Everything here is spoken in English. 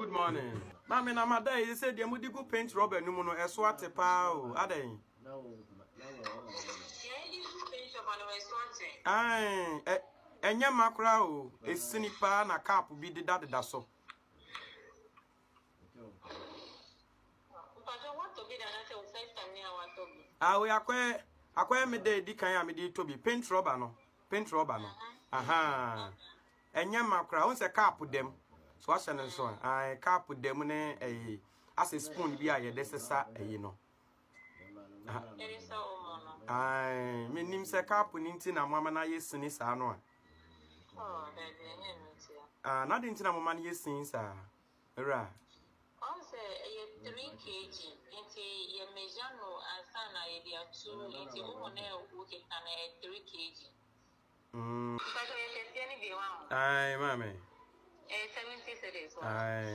Good morning. Mami na mada you said the mudigo paint rubber no no eso atepa o adan. Ai enye makra o esini pa na cap bi deda so. Ah we akwa me dey di kan ya me dey to bi paint rubber no. Paint rubber no. Aha. Enye makra on se cap dem. So ase ne so ai cap dem ne as a spoon bi aye desesa no. Ai me nim se cap ni nti na mama na yesini sa no a. Ah na de nti na mama na yesin sa. Era. On say 3 kg into ye measure no ansana ye dia 2 into umone wuke kana 3 kg. Because ye any be one. Ai mama. 70 cedis. Ai